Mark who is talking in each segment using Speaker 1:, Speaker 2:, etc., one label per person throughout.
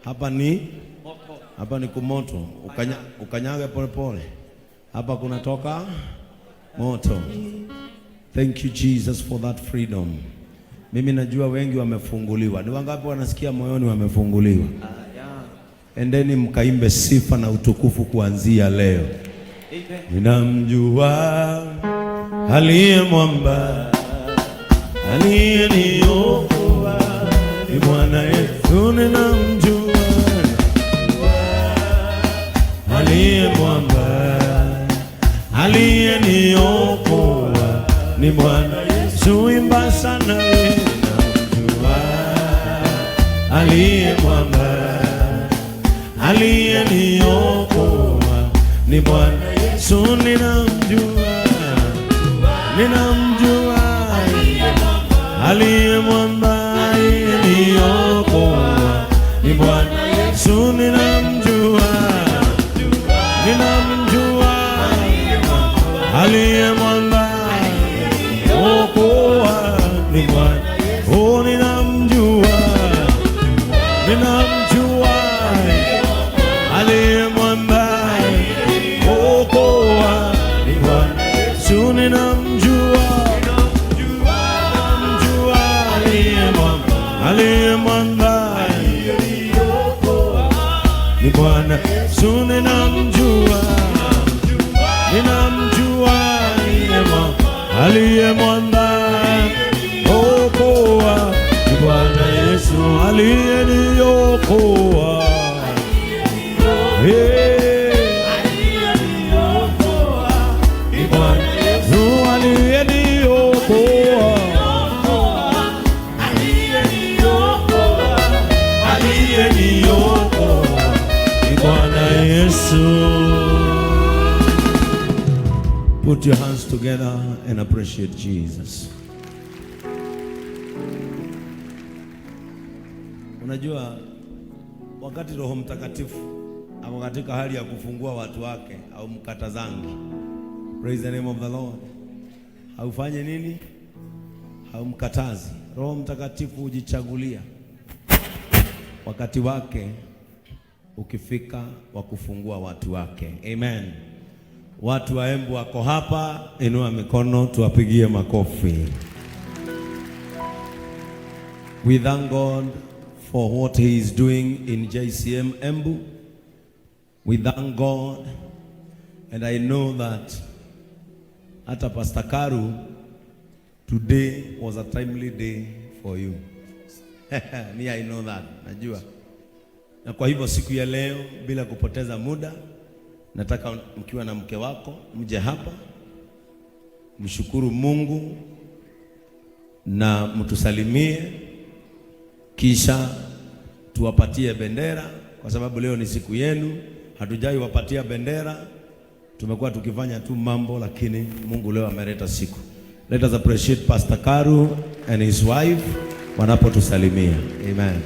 Speaker 1: Hapa ni kumoto. Ukanyage pole pole. Hapa kunatoka moto. Thank you Jesus for that freedom. Mimi najua wengi wamefunguliwa. Ni wangapi wanasikia moyoni wamefunguliwa? Endeni mkaimbe sifa na utukufu kuanzia leo. Ninamjua aliye mwamba, aliyeniokoa, ni Bwana Yesu. Ninamjua aliye mwamba, aliyeniokoa, ni Bwana Yesu. Imba sana. Ninamjua aliye mwamba, aliyeniokoa, ni Bwana Yesu. Ninamjua aliye mwamba, aliyeniokoa, ni Bwana Yesu. Ninamjua aliye mwamba, okoa, ni Bwana. Oh, ninamjua aliye mwamba, okoa, ni Bwana Yesu. Ninamjua aliye mwamba, ni Bwana Yesu. Ninamjua aliye mwamba, okoa, ni Bwana Yesu. Aliyeniokoa, ni Bwana Yesu. Aliyeniokoa, ni Bwana Yesu. Put your hands together and appreciate Jesus. Unajua wakati Roho Mtakatifu ako katika hali ya kufungua watu wake au mkatazangi, praise the name of the Lord, haufanye nini? Haumkatazi. Roho Mtakatifu hujichagulia wakati wake ukifika wa kufungua watu wake. Amen. Watu wa Embu wako hapa, inua mikono tuwapigie makofi. We thank God for what he is doing in JCM Embu. We thank God, and I know that hata Pastor Karu, today was a timely day for you. Me, I know that, najua. Na kwa hivyo siku ya leo bila kupoteza muda, nataka mkiwa na mke wako mje hapa mshukuru Mungu na mtusalimie, kisha tuwapatie bendera, kwa sababu leo ni siku yenu. Hatujai wapatia bendera, tumekuwa tukifanya tu mambo, lakini Mungu leo ameleta siku. Let us appreciate Pastor Karu and his wife wanapotusalimia. Amen.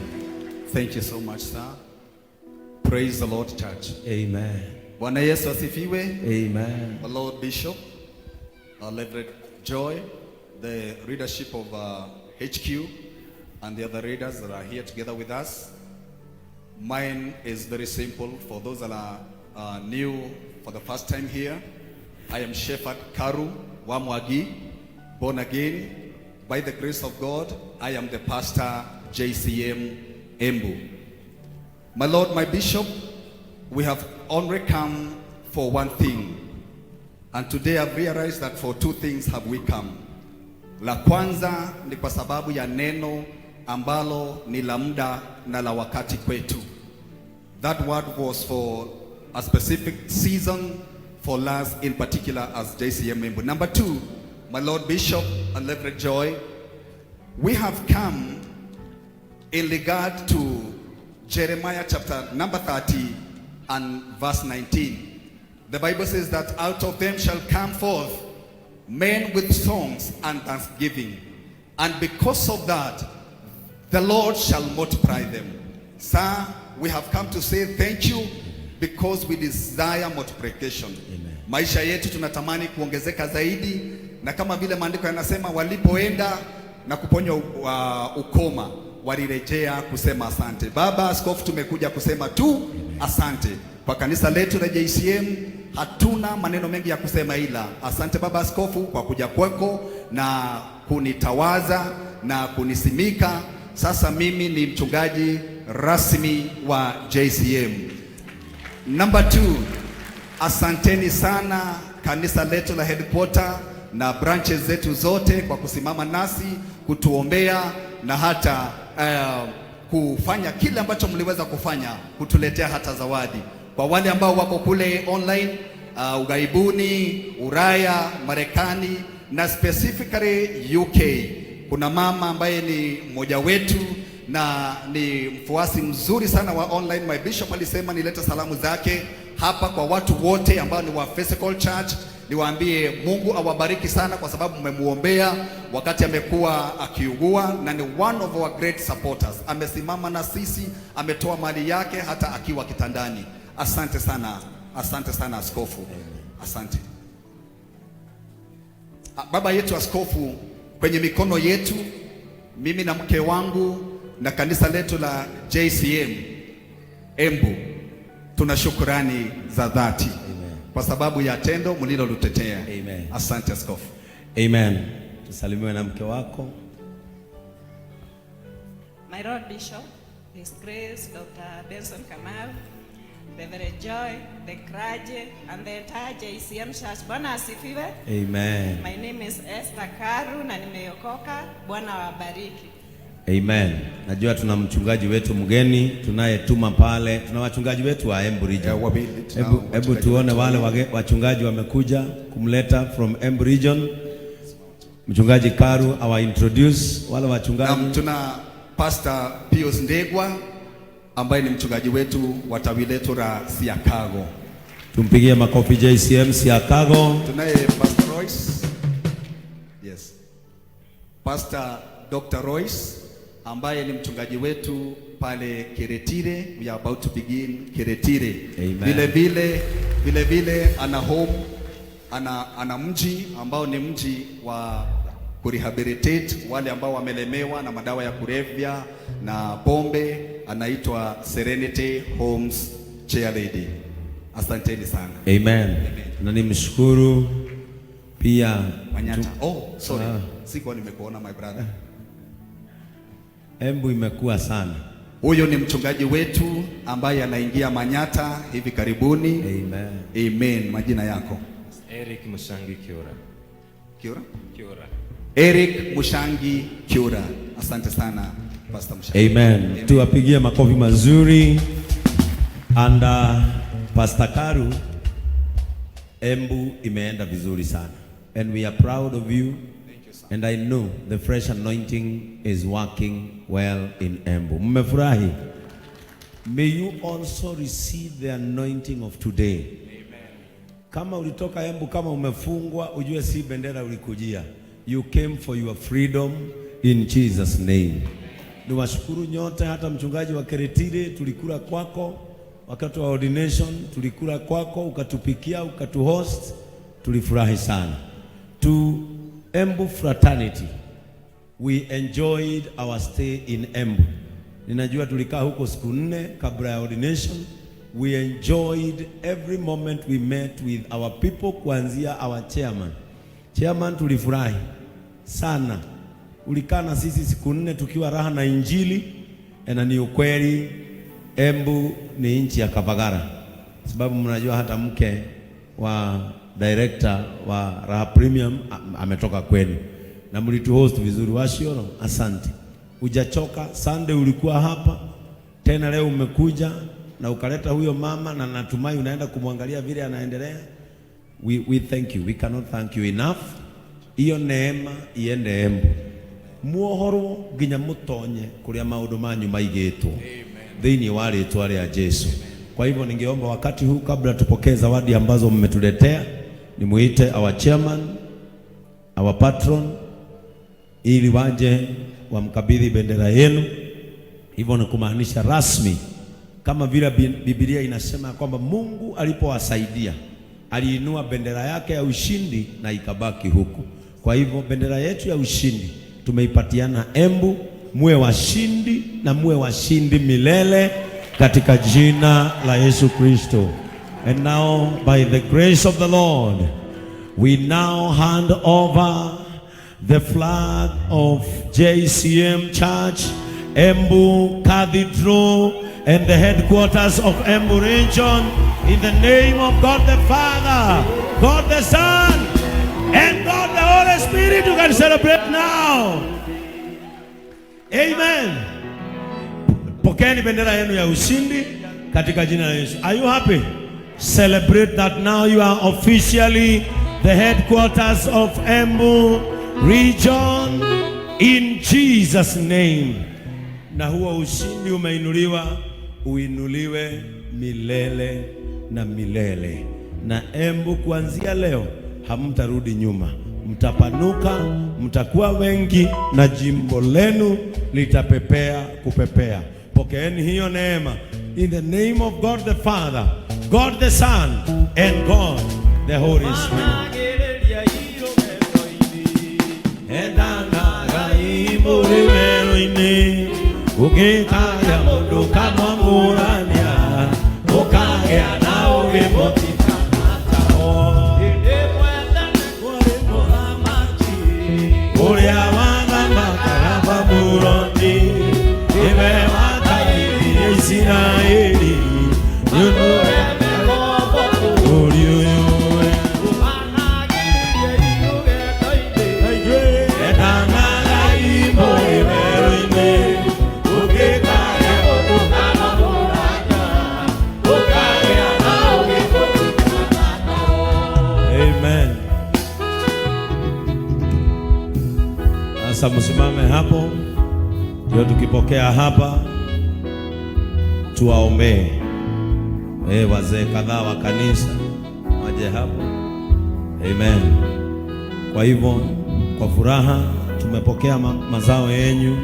Speaker 2: Thank you so much, sir. Praise the Lord, church.
Speaker 1: Amen.
Speaker 2: Bwana Yesu asifiwe.
Speaker 1: Amen.
Speaker 2: The Lord Bishop, Reverend Joy, the leadership of HQ, and the other leaders that are here together with us. Mine is very simple. For those that are new for the first time here, I am Shepherd Karu Wamwagi, born again. By the grace of God, I am the pastor, JCM Embu. My Lord, my Bishop, we have only come for one thing. And today I've realized that for two things have we come. La kwanza ni kwa sababu ya neno ambalo ni la muda na la wakati kwetu. That word was for a specific season for us in particular as JCM Embu. Number two, my Lord Bishop and Reverend Joy, we have come in regard to Jeremiah chapter number 30 and verse 19. The Bible says that out of them shall come forth men with songs and thanksgiving, and because of that the Lord shall multiply them. Sir, we have come to say thank you because we desire multiplication. Amen. Maisha yetu tunatamani kuongezeka zaidi, na kama vile maandiko yanasema walipoenda na kuponywa ukoma, walirejea kusema asante. Baba Askofu, tumekuja kusema tu asante kwa kanisa letu la JCM. Hatuna maneno mengi ya kusema, ila asante Baba Askofu kwa kuja kwako na kunitawaza na kunisimika. Sasa mimi ni mchungaji rasmi wa JCM. Number 2, asanteni sana kanisa letu la headquarter na branches zetu zote kwa kusimama nasi, kutuombea na hata kufanya kile ambacho mliweza kufanya, kutuletea hata zawadi. Kwa wale ambao wako kule online, ughaibuni, Ulaya, Marekani na specifically UK, kuna mama ambaye ni mmoja wetu na ni mfuasi mzuri sana wa online. My bishop alisema nilete salamu zake hapa kwa watu wote ambao ni wa Physical Church. Niwaambie Mungu awabariki sana kwa sababu mmemuombea wakati amekuwa akiugua, na ni one of our great supporters. Amesimama na sisi, ametoa mali yake hata akiwa kitandani. Asante sana, asante sana Askofu, asante. Baba yetu Askofu, kwenye mikono yetu, mimi na mke wangu na kanisa letu la JCM Embu, tuna shukrani za dhati kwa sababu ya tendo mlilolutetea. Asante Askofu.
Speaker 1: Amen. Tusalimiwe na mke wako.
Speaker 3: My Lord Bishop, His Grace Dr. Benson Kamau, Reverend Joy, the clergy and the entire JCM Church. Bwana asifiwe.
Speaker 1: Amen.
Speaker 3: My name is Esther Karu na nimeokoka. Bwana wabariki.
Speaker 1: Amen. Najua tuna mchungaji wetu mgeni tunayetuma pale. Tuna wachungaji wetu wa Embu Region. Hebu tuone wale wachungaji wamekuja kumleta from Embu Region. Mchungaji Karu awa introduce wale wachungaji.
Speaker 2: Tuna Pastor Pius Ndegwa ambaye ni mchungaji wetu wa tawi letu la Siakago.
Speaker 1: Tumpigie makofi JCM Siakago.
Speaker 2: Tunaye Pastor Royce. Yes. Pastor Dr. Royce ambaye ni mchungaji wetu pale Keretire. We are about to begin Keretire. Vile vile ana home, ana mji ambao ni mji wa kurehabilitate wale ambao wamelemewa na madawa ya kulevya na pombe, anaitwa Serenity Homes Chair Lady. Asanteni sana.
Speaker 1: Amen. Na nimshukuru pia
Speaker 2: Manyata. Sorry. Sikuwa nimekuona my brother.
Speaker 1: Embu imekuwa sana.
Speaker 2: Huyo ni mchungaji wetu ambaye anaingia Manyata hivi karibuni.
Speaker 1: Amen.
Speaker 2: Amen. Majina yako?
Speaker 4: Eric Mushangi Kiura.
Speaker 2: Kiura?
Speaker 4: Kiura.
Speaker 2: Eric Mushangi Kiura. Asante sana Pastor Mushangi.
Speaker 1: Amen. Tuwapigie makofi mazuri. And Pastor Karu, Embu imeenda vizuri sana. And we are proud of you. And I know the fresh anointing is working well in Embu. Mmefurahi? May you also receive the anointing of today. Amen. Kama ulitoka Embu, kama umefungwa, ujue si bendera ulikujia. You came for your freedom in Jesus name. Niwashukuru nyote, hata mchungaji wa Keretire tulikula kwako wakati wa ordination, tulikula kwako, ukatupikia, ukatuhost, tulifurahi sana. To Embu fraternity, we enjoyed our stay in Embu. Ninajua tulikaa huko siku 4 kabla ya ordination. We enjoyed every moment we met with our people, kuanzia our chairman tulifurahi sana. Ulikaa na sisi siku 4 tukiwa raha na injili, na ni ukweli Embu ni nchi ya Kabagara, sababu mnajua hata mke wa director wa Raha Premium ametoka kwenu, na mlituhost vizuri. Washioro, asante. Ujachoka. Sunday ulikuwa hapa tena, leo umekuja na ukaleta huyo mama, na natumai unaenda kumwangalia vile anaendelea. We thank you. We cannot thank you enough. Iyo neema iende Embu. Muohoro nginya mutonye kuria maundu manyu maigitwo thini wa ritwa ria Jesu. Kwa hivyo ningeomba wakati huu, kabla tupokee zawadi ambazo mmetuletea, nimuite our chairman, our patron, ili waje wamkabidhi bendera yenu. Hivyo ni kumaanisha rasmi, kama vile Biblia inasema kwamba Mungu alipowasaidia aliinua bendera yake ya ushindi na ikabaki huku. Kwa hivyo bendera yetu ya ushindi tumeipatiana Embu. muwe washindi na muwe washindi milele katika jina la Yesu Kristo. And now by the grace of the Lord, we now hand over the flag of JCM Church, Embu Cathedral, and the headquarters of Embu Region, in the name of God the Father, God the Son, and God the Holy Spirit. You can celebrate now. Amen. Pokeeni bendera yenu ya ushindi katika jina la Yesu. Are you happy? Celebrate that now you are officially the headquarters of Embu Region in Jesus name. Na huo ushindi umeinuliwa, uinuliwe milele na milele. Na Embu kuanzia leo hamtarudi nyuma. Mtapanuka, mtakuwa wengi na jimbo lenu litapepea kupepea. Pokeeni hiyo neema in the name of God the Father, God the Son, and God the Holy Spirit. Ukikaya mundu kama murania, ukagea na ugimutikana tao. Uria wana makaraba muroni, iwe watairi Israeli, yunure mekobo uriuyu. Sasa msimame hapo, ndio tukipokea hapa tuwaombee. Wazee kadhaa wa kanisa waje hapo. Amen. Kwa hivyo kwa furaha tumepokea mazao yenyu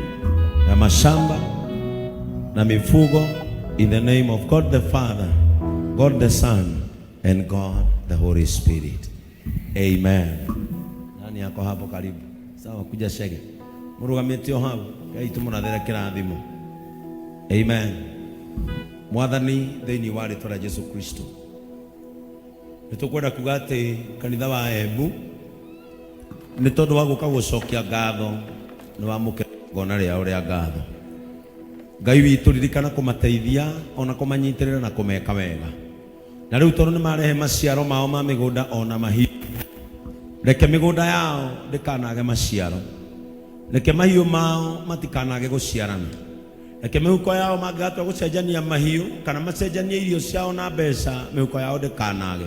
Speaker 1: ya mashamba na mifugo in the name of God the Father, God the Son, and God the Holy Spirit. Amen. Nani yako hapo karibu? Sawa, kuja shege. Murugamitio hapo. Kai tumunathera kirathimo. Amen. Mwathani thĩinĩ wa rĩĩtwa rĩa Jesu Kristo. Nĩtũkwenda kuga atĩ kanitha wa Embu nĩ tondũ wa gũka gũcokia ngatho nĩ wamũkĩra ngona rĩao rĩa ngatho. Ngai witũ ririkana kũmateithia ona kũmanyitĩrĩra na kũmeka wega. Na rĩu tondũ nĩ marehe maciaro mao ma mĩgũnda ona mahiũ. Reke mĩgũnda yao ndĩkanage maciaro. Reke mahiũ mao matikanage gũciarana. Reke mĩhuko yao mangĩgatua gũcenjania mahiũ kana macenjanie irio ciao na mbeca, mĩhuko yao ndĩkanage.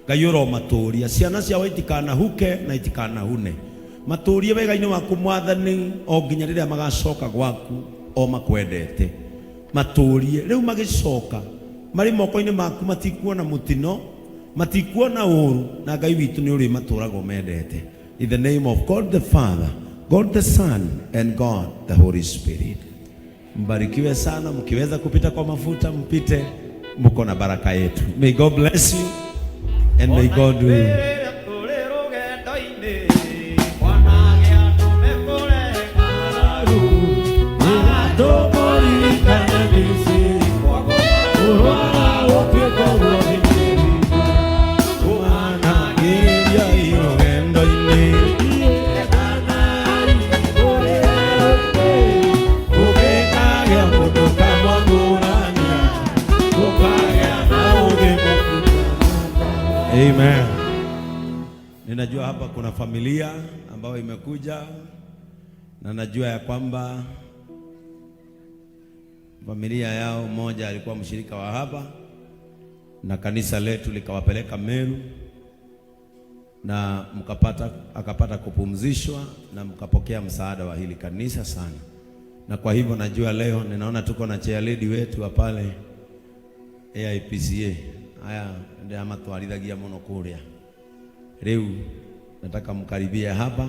Speaker 1: Ngai ũromatũũria, ciana ciao itikanahuke na itikanahune. Matũũrie wega-inĩ waku Mwathani o nginya rĩrĩa magacoka gwaku o makwendete. Matũũrie rĩu magĩcoka marĩ moko-inĩ maku, matikuona mũtino, matikuona ũũru, na Ngai witũ nĩ ũrĩ matũũraga mendete. In the name of God the Father, God the Son, and God the Holy Spirit. Mbarikiwe sana, mkiweza kupita kwa mafuta mpite, mko na baraka yetu. May God bless you and may God do Amen. Ninajua hapa kuna familia ambayo imekuja na najua ya kwamba familia yao moja alikuwa mshirika wa hapa na kanisa letu likawapeleka Meru na akapata kupumzishwa na mkapokea msaada wa hili kanisa sana. Na kwa hivyo najua leo ninaona tuko na chair lady wetu wa pale AIPCA. Haya ndio amatwarithagia muno kuria. Leo nataka mkaribie hapa.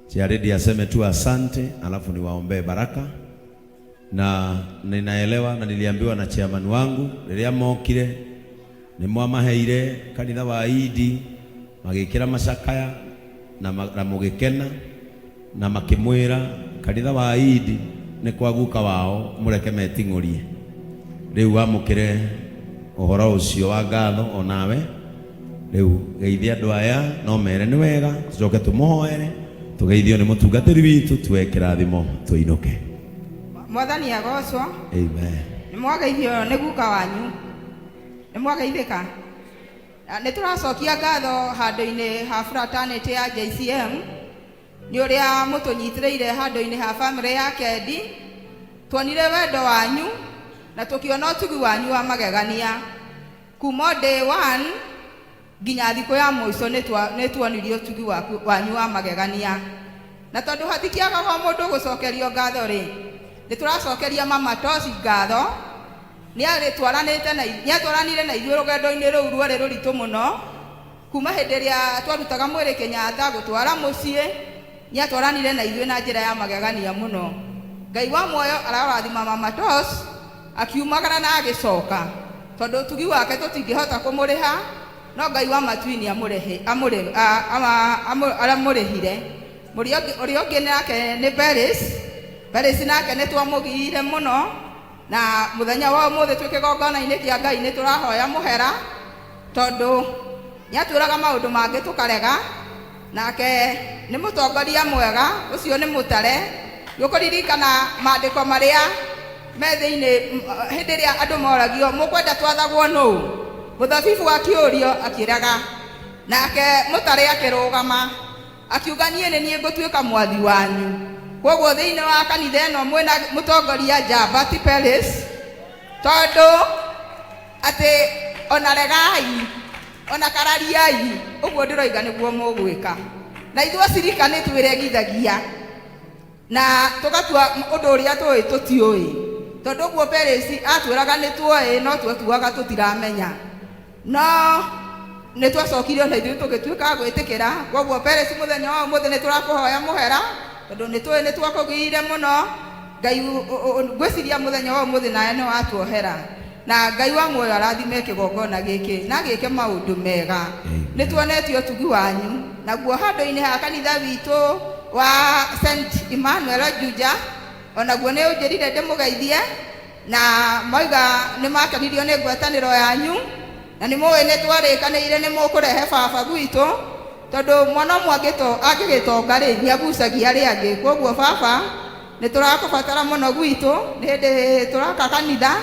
Speaker 1: Chair lady aseme tu asante, alafu niwaombee baraka. Na ninaelewa na niliambiwa na chairman wangu rĩrĩa mokire nĩ mwamaheire kanitha wa Idi magĩkĩra macakaya na mũgĩkena na makimwira kanitha wa Idi ni kwa guka wao mureke meting'urie riu amukire uhoro ucio wa ngatho onawe riu geithia andu aya no mere ni wega tucoke tumuhoere tugeithio ni mutungatiri witu tuwekera thimo tuinuke.
Speaker 5: Mwathani agocwo.
Speaker 1: Amen.
Speaker 5: Ni mwageithio ni guka wanyu, ni mwageithika. Ni turacokia ngatho handu-ini ha fraternity ya JCM ni uria mutunyitiriire handu-ini ha family ya Kendi. Tuonire wendo wanyu na tukiona utugi wanyu wa magegania kuma day 1 nginya thiku ya muico ni tuonirie utugi wanyu wa magegania, na tondu hatikiaga mundu gucokerio ngatho ri ni turacokeria Mama Tosi ngatho. Ni atwaranire na ithuĩ rũgendo-inĩ rũu rwarĩ rũritũ mũno kuma hĩndĩ ĩrĩa twarutaga mwĩrĩ Kenyatta gũtwara mũciĩ. Ni atwaranire na ithuĩ na njĩra ya magegania mũno. Ngai wa muoyo arathima Mama Tosi akiumagara na agĩcoka, tondũ ũtugi wake tũtingĩhota kũmũrĩha, no Ngai wa matuini aramũrĩhire. Ũrĩa ũngĩ nake nĩ Beres nake nĩ twamũgiire mũno, na muthenya wa ũmũthĩ twĩ kĩgongona-inĩ kĩa Ngai nĩ tũrahoya mũhera, tondũ nĩatwĩraga maũndũ mangĩ tũkarega. Nake nĩ mũtongoria mwega, ũcio nĩ mũtare. Gũkũririkana maandĩko marĩa me thĩinĩ hĩndĩ ĩrĩa andũ moragio mũkwenda twathagwo nũũ, mũthabibu akĩũrio akĩrega, nake mũtare akĩrũgama akiuga niĩ nĩ niĩ ngũtuĩka mwathi wanyu. Koguo thĩinĩ wa kanitha ĩno mwĩna mũtongoria njamba ti Peres, tondũ atĩ ona regai ona karariai ũguo ndĩroiga nĩguo mũgwĩka, na ithuĩ acirika nĩ twĩregithagia na tũgatua ũndũ ũrĩa tũĩ tũtiũĩ, tondũ ũguo Peres atwĩraga nĩ tuoĩ no twatuaga tũtiramenya, no nĩ twacokirio na ithuĩ tũgĩtuĩka gwĩtĩkĩra. Koguo Peres mũthenya wa ũmũthĩ nĩ tũrakũhoya mũhera, tondũ nĩ tũĩ nĩ twakũgiire mũno. Ngai ngwĩciria mũthenya wa ũmũthĩ nawe nĩ watuohera, na Ngai wa muoyo arathime kĩgongona gĩkĩ na gĩke maũndũ mega. Nĩ tuonetio ũtugi wanyu, naguo handũ-inĩ ha kanitha witũ wa St. Emmanuel Juja onaguo nĩ ũnjĩrire ndĩmũgeithie, na moiga nĩ makenirio nĩ ngwatanĩro yanyu, na nĩ mũĩ nĩ twarĩkanĩire nĩ mũkũrehe baba gwitũ, tondũ mwana ũmwe angĩgĩtonga rĩ nĩagucagia arĩa angĩ. Koguo baba nĩ tũrakũbatara mũno gwitũ nĩ hĩndĩ tũraka kanitha,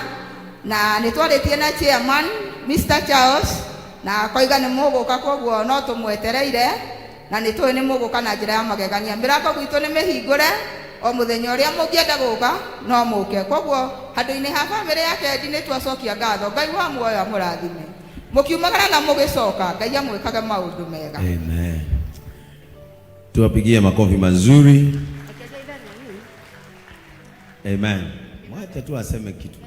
Speaker 5: na nĩ twarĩtie na chairman Mr. Charles na koiga nĩ mũgũka, koguo no tũmwetereire na nĩ tũĩ nĩ mũgũka na njĩra ya magegania. Mĩrango gwitũ nĩ mĩhingũre, o mũthenya ũrĩa mũngĩenda gũka no mũke. Koguo handũ-inĩ ha bamĩrĩ ya Kendi nĩ twacokia ngatho. Ngai wa muoyo amũrathime, mũkiumagara na mũgĩcoka, Ngai amwĩkage maũndũ mega.
Speaker 1: Amen. Tuwapigie makofi mazuri. Amen. Mwacha tu aseme kitu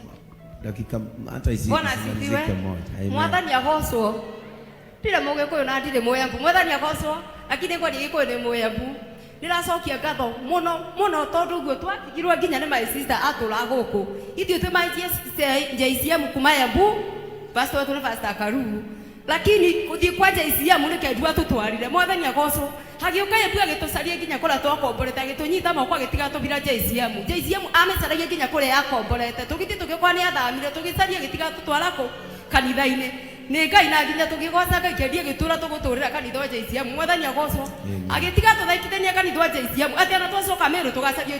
Speaker 1: dakika hata isimalizike moja.
Speaker 6: Mwathani agocwo. Ndire Mũgĩkũyũ na ndirĩ Mũyambu. Mwathani agocwo, lakini kwa Gĩkũyũ nĩ Mũyambu. Ndĩracokia ngatho mũno mũno, tondũ ũguo twatigirwo nginya nĩ my sister atũra gũkũ. Ithuĩ twĩ my JCM kuma Embu, pastor wetu nĩ Pastor Karugu, lakini kuthii kwa JCM nĩ Kendi atũtwarire. Mwathani agocwo, hagĩũka Embu agĩtũcaria nginya kũrĩa twakomborete, agĩtũnyita moko agĩtiga tũbira JCM. JCM amĩcaragia nginya kũrĩa yakomborete, tũgĩthiĩ tũgĩkora nĩ athamire, tũgĩcaria agĩtiga tũtwara kũ kanitha-inĩ. Nĩ Ngai na nginya tũgĩgoca Ngai Kendi agĩtũra tũgũtũrĩra kanitha wa JCM. Mwathani agocwo, agĩtiga tũthaitithania kanitha wa JCM, atĩ ona twacoka Meru tũgacario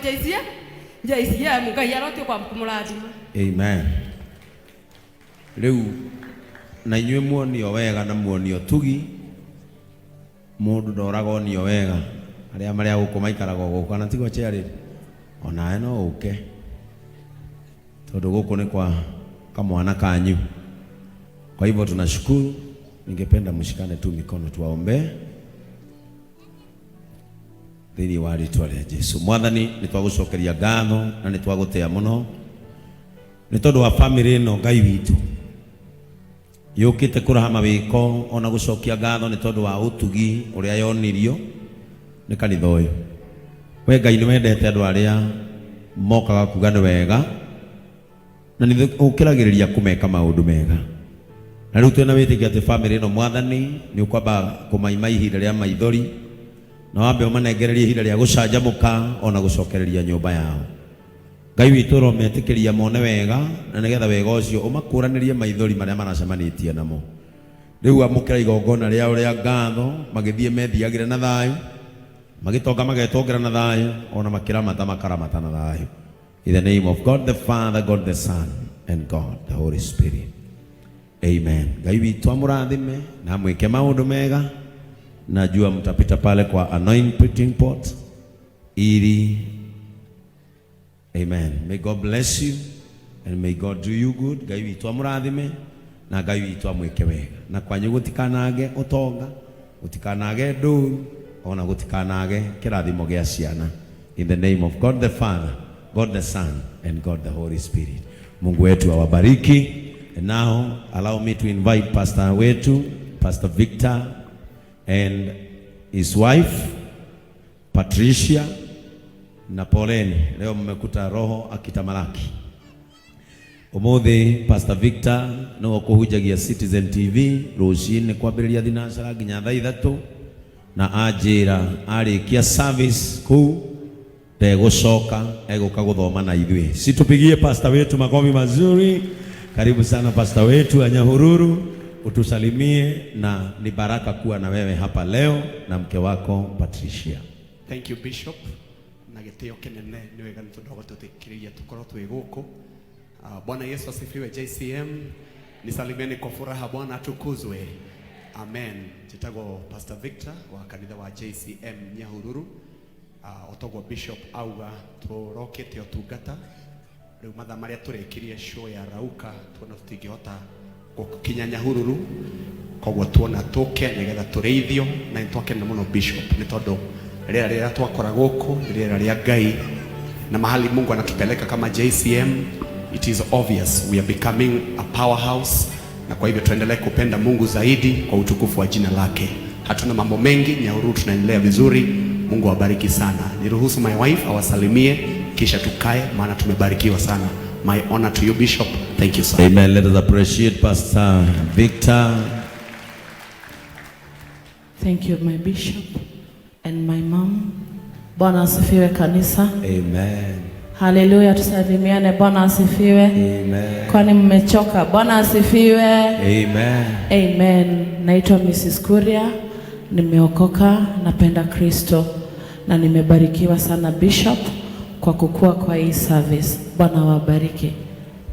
Speaker 6: JCM. Ngai arotuĩka kũmũrathima.
Speaker 1: Amen. Rĩu na inyuĩ muonio wega na muonio tugi, mũndũ ndoraga onio wega, arĩa marĩa gũkũ maikaraga gũkũ, kana tigo Cherry onawe no ũke, tondũ gũkũ nĩ kwa kamwana kanyu. Kwa hivyo tunashukuru. Ningependa mshikane tu mikono tuwaombe thĩinĩ wa rĩĩtwa rĩa Jesũ. Mwathani nĩ twagũcokeria ngatho na nĩ twagũtĩa mũno nĩ tondũ wa family ĩno Ngai witũ yũkĩte kũraha mawĩko ona gũcokia ngatho nĩ tondũ wa ũtugi ũrĩa yonirio nĩ kanitha ũyũ. We Ngai nĩ wendete andũ arĩa mokaga kuga nĩ wega na nĩ ũkĩragĩrĩria kũmeka maũndũ mega. Na rĩu twĩna wĩtĩkia atĩ family ĩno Mwathani nĩ ũkwamba kũmaima ihinda rĩa maithori, na wambe omanegereria ihinda rĩa gũcanjamũka ona gũcokereria nyũmba yao. Ngai witũ ũrometĩkĩria mone wega na nĩgetha wega ũcio ũmakũranĩrie maithori marĩa maracemanĩtie namo. Rĩu amũkĩra igongona rĩao rĩa ngatho magĩthiĩ methiagĩre na thayũ, magĩtonga magetongera na thayũ, ona makĩramata makaramata na thayũ. In the name of God the Father, God the Son, and God the Holy Spirit. Amen. Ngai witũ amũrathime na mwĩke maũndũ mega. Najua mtapita pale kwa anointing pot ili. Amen. May God bless you and may God do you good. Ngai witũ amũrathime na Ngai witũ amwĩke wega. Na kwanyu gũtikanage ũtonga, gũtikanage ndũru, ona gũtikanage kĩrathimo gĩa ciana. In the name of God the Father, God the Son, and God the Holy Spirit. Mungu wetu awabariki. And now allow me to invite Pastor wetu, Pastor Victor, and his wife Patricia. Na poleni, leo mmekuta roho akitamalaki. Umuthi Pastor Victor no kuhujagia Citizen TV rũcinĩ kwambĩrĩria thinacara nginya thaa 3 na ajira arĩkia service kuu ndegũcoka egũka gũthoma na ithuĩ. Situpigie pastor wetu makofi mazuri. Karibu sana pastor wetu Anyahururu, utusalimie na ni baraka kuwa na wewe hapa leo na mke wako Patricia.
Speaker 7: Thank you Bishop. Na gĩtĩo kĩnene nĩ wega nĩtũndogo tũthikĩrĩria tũkorwo twĩ gũkũ. Bwana Yesu asifiwe. JCM nisalimieni kwa furaha, Bwana atukuzwe. Amen. Jitagwo Pastor Victor wa kanitha wa JCM Nyahururu. Otogwo Bishop auga tũrokĩte ũtungata rĩu mathaa marĩa tũrĩkirie show ya rauka tuona tũtingĩhota gũkinya Nyahururu, koguo tuona tũke nĩgetha tũrĩithio na nĩtwakena mũno Bishop nĩ tondũ rĩrĩa rĩrĩa twakora gũkũ rĩrĩa rĩa Ngai na mahali Mungu anatupeleka kama JCM, it is obvious we are becoming a powerhouse, na kwa hivyo tuendelee kupenda Mungu zaidi kwa utukufu wa jina lake. Hatuna mambo mengi, Nyahururu tunaendelea vizuri. Mungu awabariki sana. Niruhusu my wife awasalimie kisha tukae maana tumebarikiwa sana. My honor to you Bishop. Thank you sir.
Speaker 1: Amen. Let us appreciate Pastor Victor.
Speaker 8: Thank you my Bishop and my mom. Bwana asifiwe kanisa.
Speaker 1: Amen.
Speaker 8: Hallelujah, tusalimiane. Bwana asifiwe.
Speaker 1: Amen.
Speaker 8: Kwani mmechoka? Bwana asifiwe.
Speaker 1: Amen.
Speaker 8: Amen. Naitwa Mrs. Kuria, nimeokoka, napenda Kristo na nimebarikiwa sana Bishop kwa kukua kwa hii service. Bwana wabariki.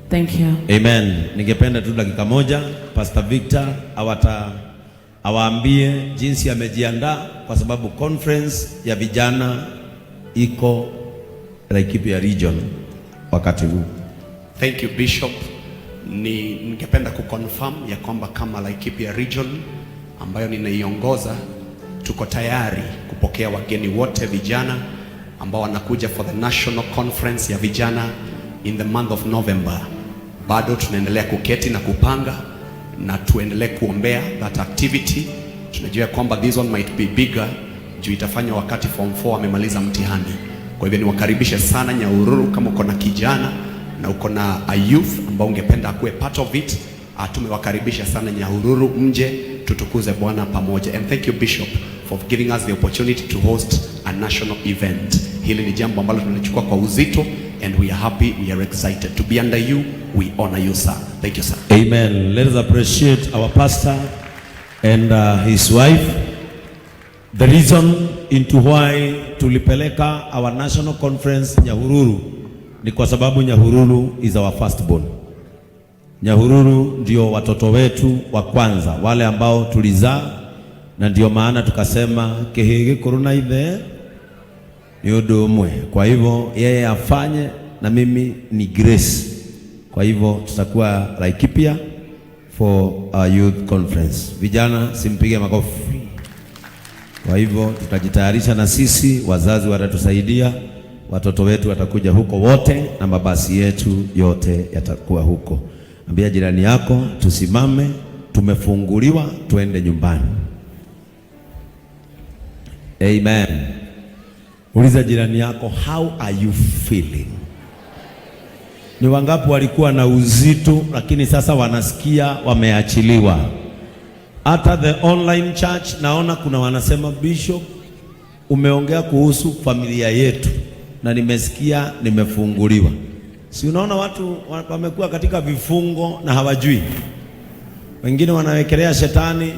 Speaker 8: Thank you.
Speaker 1: Amen. Ningependa tu dakika moja Pastor Victor awaambie jinsi amejiandaa kwa sababu conference ya vijana iko Laikipia region wakati huu.
Speaker 7: Thank you Bishop. Ningependa kuconfirm ya kwamba kama Laikipia region ambayo ninaiongoza tuko tayari kupokea wageni wote vijana ambao wanakuja for the national conference ya vijana in the month of November. Bado tunaendelea kuketi na kupanga na tuendelee kuombea that activity. Tunajua kwamba this one might be bigger juu itafanya wakati form 4 amemaliza mtihani. Kwa hivyo niwakaribishe sana Nyahururu, kama uko na kijana na uko na a youth ambao ungependa kuwe part of it, tumewakaribisha sana Nyahururu, mje tutukuze Bwana pamoja. And thank you Bishop for giving us the opportunity to host a national event. Hili ni jambo ambalo tunachukua kwa uzito and we are happy, we are excited to be under you. We honor you sir. Thank you sir.
Speaker 1: Amen. Let us appreciate our pastor and his wife. The reason into why tulipeleka our national conference Nyahururu ni kwa sababu Nyahururu is our firstborn. Nyahururu ndio watoto wetu wa kwanza, wale ambao tulizaa, na ndio maana tukasema kehege corona ithe ni ũndũ ũmwe. Kwa hivyo yeye afanye na mimi ni Grace. Kwa hivyo tutakuwa Laikipia for our youth conference. Vijana simpige makofi. Kwa hivyo tutajitayarisha na sisi, wazazi watatusaidia, watoto wetu watakuja huko wote na mabasi yetu yote yatakuwa huko. Ambia jirani yako tusimame, tumefunguliwa, tuende nyumbani. Amen. Uliza jirani yako, how are you feeling? Ni wangapi walikuwa na uzito lakini sasa wanasikia wameachiliwa? Hata the online church naona kuna wanasema Bishop, umeongea kuhusu familia yetu na nimesikia nimefunguliwa. Si unaona watu wamekuwa katika vifungo na hawajui. Wengine wanawekelea shetani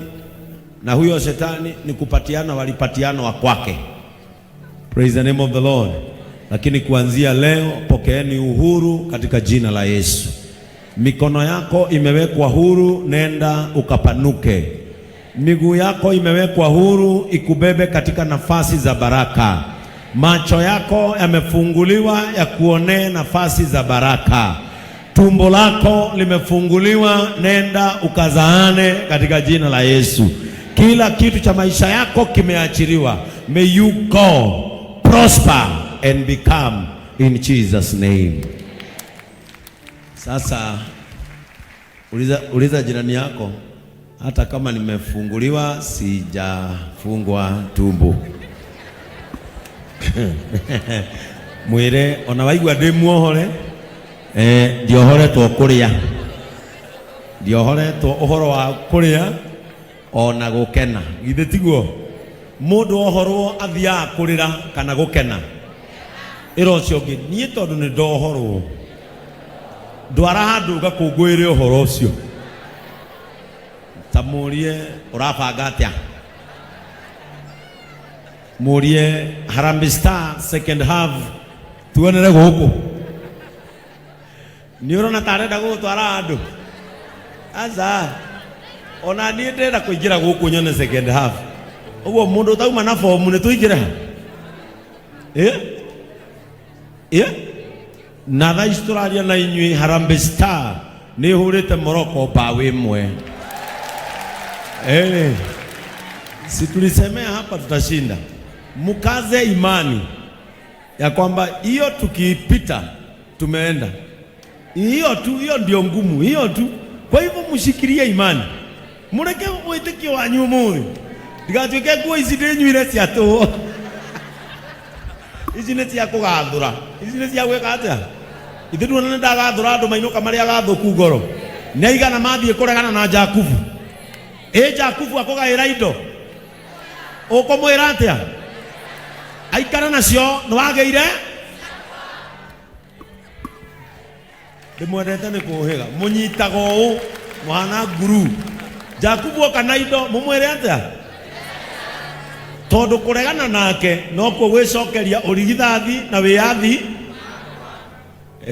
Speaker 1: na huyo shetani ni kupatiana, walipatiana wa kwake. Praise the name of the Lord. Lakini kuanzia leo pokeeni uhuru katika jina la Yesu. Mikono yako imewekwa huru, nenda ukapanuke. Miguu yako imewekwa huru, ikubebe katika nafasi za baraka. Macho yako yamefunguliwa ya kuonea nafasi za baraka. Tumbo lako limefunguliwa, nenda ukazaane katika jina la Yesu. Kila kitu cha maisha yako kimeachiliwa. May you go, prosper and become in Jesus name. Sasa uliza jirani yako, hata kama nimefunguliwa sijafungwa tumbo. Mwire ona waigua ndi muohore ndiohoretwo kuria, ndiohoretwo uhoro wa kuria ona gukena. Githe tiguo mundu ohorwo athia kurira kana gukena iro cio ngi nie tondu ni ndohorwo ndwara handu gakungwire uhoro ucio. Tamurie urabanga atia, murie Harambee Star second half tuonere guku. Ni urona tarenda gutwara handu aza ona ni ndenda kuingira guku nyone second half. Uguo mundu tauma na form ni tuingira na tha Australia na inyui Harambee Star ni hurite Morocco bao imwe. Si tulisemea hapa tutashinda. Mukaze imani ya kwamba hiyo tukipita tumeenda. Hiyo tu, hiyo ndio ngumu, hiyo tu. Kwa hivyo mshikilie imani. Mureke uitikio wanyu muri. Digatuike kuo ici ndinyuire cia tu. Ici ni cia kugathura. Ici ni cia gwika atia. Ithe nduona ndagathura andu mainuka maria gathuku ngoro. Ni aigana mathie kuregana na Jakubu. Jakubu akugaira indo. Ukumwira atia? Aikara nacio ni wageire. Ndimwendete ni kuhiga. Munyitaga uu mwana guru. Jakubu okana indo mumwire atia? Tondu kuregana nake no kuo gwicokeria urigithathi na wiathi.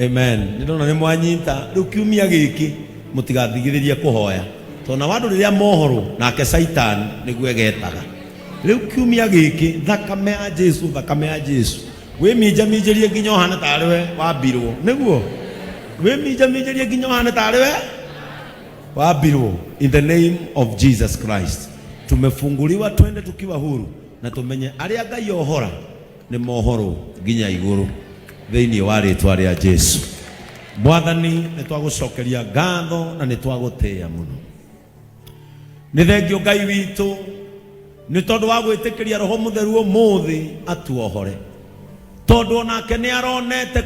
Speaker 1: Amen. Ndona ni mwanyita riu kiumia giki mutigathigiririe kuhoya. Tona wandu riria mohoro nake Satan niguo egetaga. Riu kiumia giki thakame ya Jesu, thakame ya Jesu. We minjaminjirie nginya hana tariwe wambirwo. Niguo. We minjaminjirie nginya hana tariwe wambirwo. In the name of Jesus Christ. Tumefunguliwa, twende tukiwa huru na tumenye aria Ngai ohora ni mohoro nginya iguru thiini wa ritwa ria Jesu. Mwathani nitwagucokeria ngatho na nitwagutia muno. Ni thengio Ngai witu ni tondu wa gwitikiria Roho Mutheru umuthi atuohore, tondu onake ni aronete